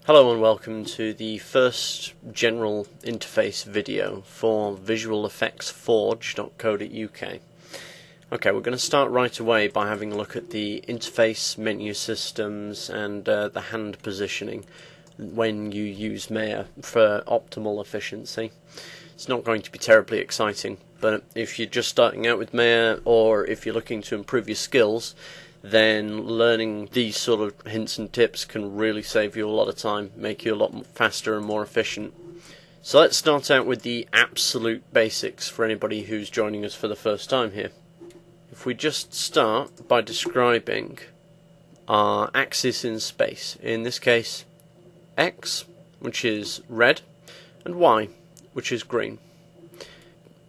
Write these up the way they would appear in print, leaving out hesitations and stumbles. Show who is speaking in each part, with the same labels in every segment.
Speaker 1: Hello and welcome to the first general interface video for visualeffectsforge.co.uk. Okay, we're going to start right away by having a look at the interface, menu systems and the hand positioning when you use Maya for optimal efficiency. It's not going to be terribly exciting, but if you're just starting out with Maya or if you're looking to improve your skills, then learning these sort of hints and tips can really save you a lot of time, make you a lot faster and more efficient. So let's start out with the absolute basics for anybody who's joining us for the first time here. If we just start by describing our axis in space, in this case X, which is red, and Y, which is green.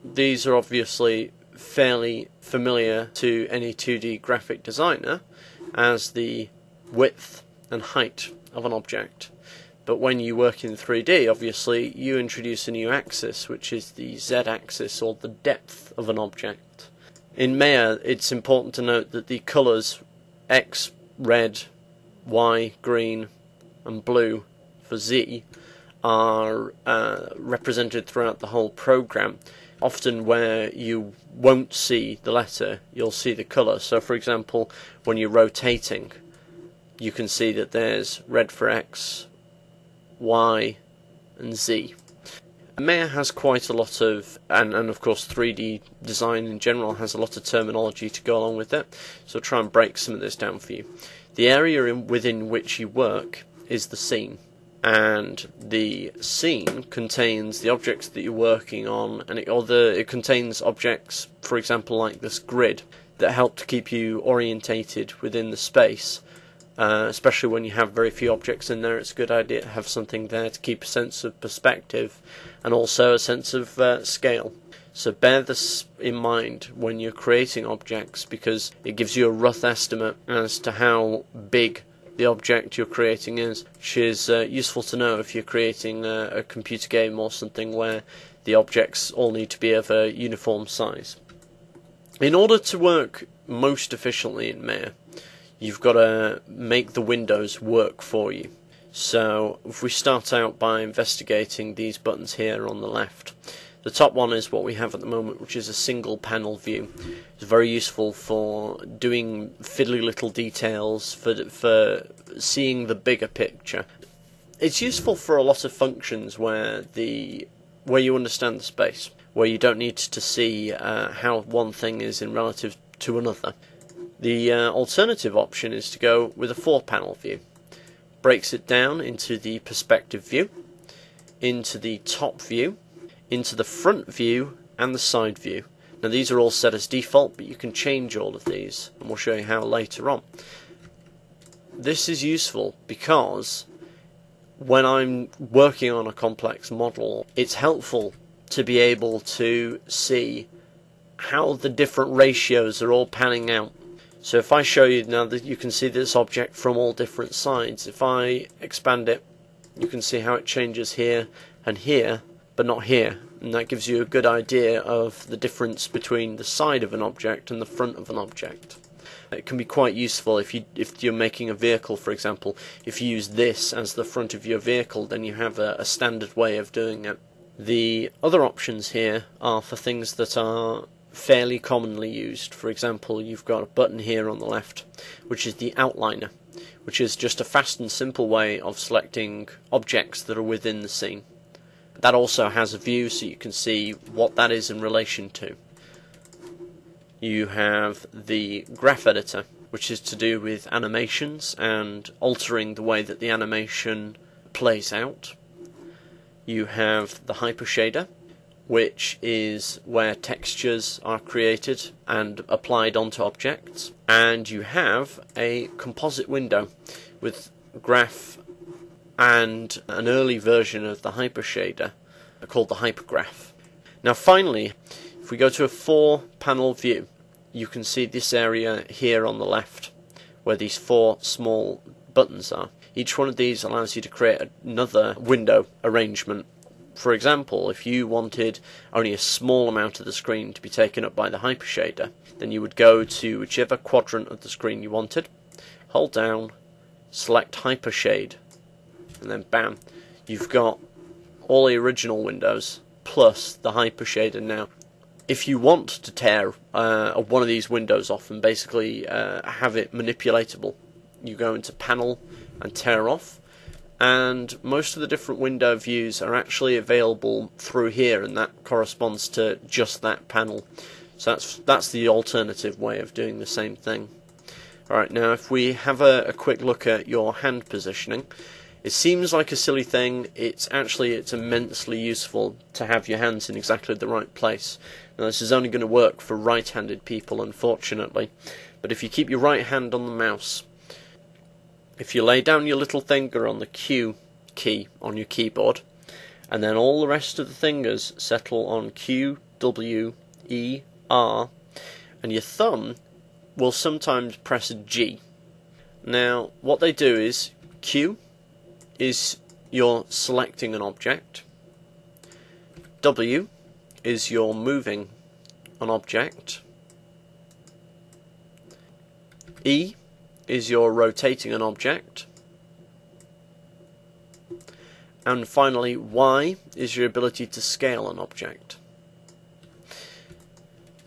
Speaker 1: These are obviously fairly familiar to any 2D graphic designer as the width and height of an object. But when you work in 3D, obviously, you introduce a new axis, which is the Z-axis, or the depth of an object. In Maya, it's important to note that the colours X, red, Y, green, and blue for Z are represented throughout the whole program. Often where you won't see the letter, you'll see the colour. So for example, when you're rotating, you can see that there's red for X, Y and Z. Maya has quite a lot of, and of course 3D design in general has a lot of terminology to go along with it, so I'll try and break some of this down for you. The area within which you work is the scene. And the scene contains the objects that you're working on, and it contains objects, for example, like this grid, that help to keep you orientated within the space. Especially when you have very few objects in there, it's a good idea to have something there to keep a sense of perspective and also a sense of scale. So bear this in mind when you're creating objects, because it gives you a rough estimate as to how big the object you're creating is, which is useful to know if you're creating a computer game or something where the objects all need to be of a uniform size. In order to work most efficiently in Maya, you've got to make the windows work for you. So if we start out by investigating these buttons here on the left, the top one is what we have at the moment, which is a single panel view. It's very useful for doing fiddly little details, for seeing the bigger picture. It's useful for a lot of functions where you understand the space, where you don't need to see how one thing is in relative to another. The alternative option is to go with a 4-panel view. Breaks it down into the perspective view, into the top view, into the front view and the side view. Now these are all set as default, but you can change all of these, and we'll show you how later on. This is useful because when I'm working on a complex model, it's helpful to be able to see how the different ratios are all panning out. So if I show you now, that you can see this object from all different sides. If I expand it, you can see how it changes here and here, but not here, and that gives you a good idea of the difference between the side of an object and the front of an object. It can be quite useful if you're making a vehicle, for example. If you use this as the front of your vehicle, then you have a standard way of doing it. The other options here are for things that are fairly commonly used. For example, you've got a button here on the left, which is the outliner, which is just a fast and simple way of selecting objects that are within the scene. That also has a view, so you can see what that is in relation to. You have the graph editor, which is to do with animations and altering the way that the animation plays out. You have the hypershader, which is where textures are created and applied onto objects. And you have a composite window with graph and an early version of the hypershader called the hypergraph. Now finally, if we go to a 4-panel view, you can see this area here on the left where these 4 small buttons are. Each one of these allows you to create another window arrangement. For example, if you wanted only a small amount of the screen to be taken up by the hypershader, then you would go to whichever quadrant of the screen you wanted, hold down, select Hypershade, and then bam, you've got all the original windows plus the hyper shader. Now if you want to tear one of these windows off and basically have it manipulatable, you go into panel and tear off, and most of the different window views are actually available through here, and that corresponds to just that panel. So that's the alternative way of doing the same thing. Alright, now if we have a quick look at your hand positioning, it seems like a silly thing. It's immensely useful to have your hands in exactly the right place. Now this is only going to work for right-handed people, unfortunately, but if you keep your right hand on the mouse, if you lay down your little finger on the Q key on your keyboard, and then all the rest of the fingers settle on Q, W, E, R, and your thumb will sometimes press G. Now what they do is, Q is you're selecting an object, W is you're moving an object, E is you're rotating an object, and finally Y is your ability to scale an object.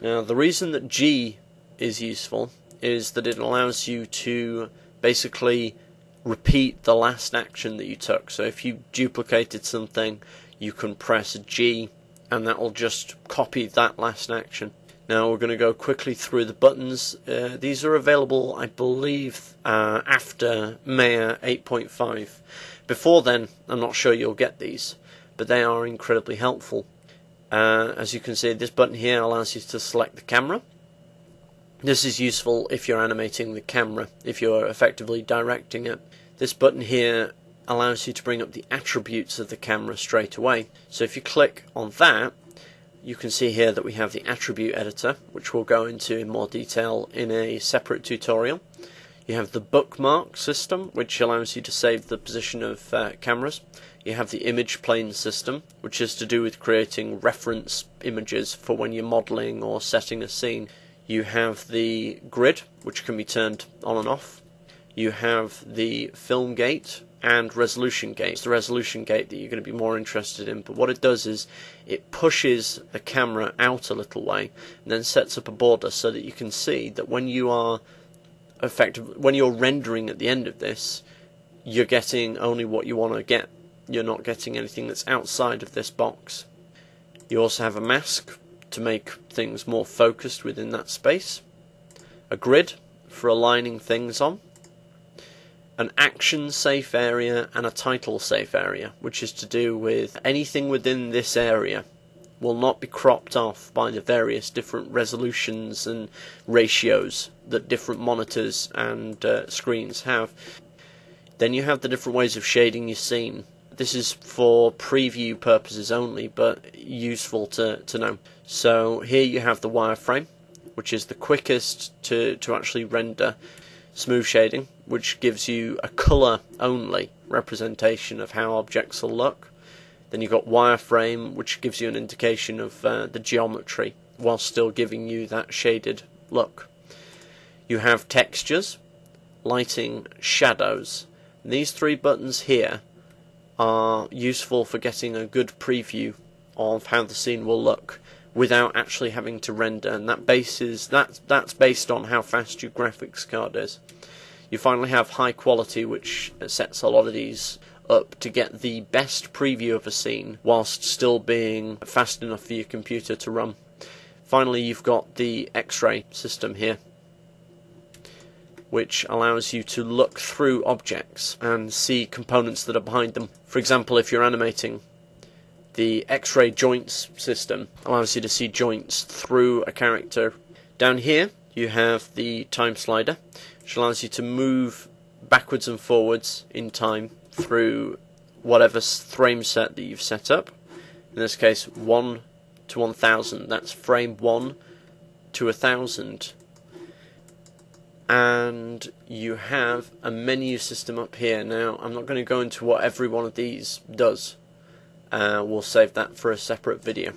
Speaker 1: Now the reason that G is useful is that it allows you to basically repeat the last action that you took. So if you duplicated something, you can press G and that will just copy that last action. Now we're going to go quickly through the buttons. These are available, I believe, after Maya 8.5. Before then, I'm not sure you'll get these, but they are incredibly helpful. As you can see, this button here allows you to select the camera. This is useful if you're animating the camera, if you're effectively directing it. This button here allows you to bring up the attributes of the camera straight away. So if you click on that, you can see here that we have the attribute editor, which we'll go into in more detail in a separate tutorial. You have the bookmark system, which allows you to save the position of cameras. You have the image plane system, which is to do with creating reference images for when you're modeling or setting a scene. You have the grid, which can be turned on and off. You have the film gate and resolution gate. It's the resolution gate that you're going to be more interested in, but what it does is it pushes the camera out a little way and then sets up a border so that you can see that when you are when you're rendering at the end of this, you're getting only what you want to get. You're not getting anything that's outside of this box. You also have a mask to make things more focused within that space, a grid for aligning things on, an action safe area and a title safe area, which is to do with anything within this area will not be cropped off by the various different resolutions and ratios that different monitors and screens have. Then you have the different ways of shading your scene. This is for preview purposes only, but useful to know. So here you have the wireframe, which is the quickest to actually render. Smooth shading, which gives you a colour only representation of how objects will look. Then you've got wireframe, which gives you an indication of the geometry while still giving you that shaded look. You have textures, lighting, shadows. And these three buttons here are useful for getting a good preview of how the scene will look without actually having to render, and that's based on how fast your graphics card is. You finally have high quality, which sets a lot of these up to get the best preview of a scene whilst still being fast enough for your computer to run. Finally, you've got the X-ray system here, which allows you to look through objects and see components that are behind them. For example, if you're animating, the X-ray joints system allows you to see joints through a character. Down here you have the time slider, which allows you to move backwards and forwards in time through whatever frame set that you've set up. In this case, 1 to 1000, that's frame 1 to 1000. And you have a menu system up here. Now, I'm not going to go into what every one of these does. We'll save that for a separate video.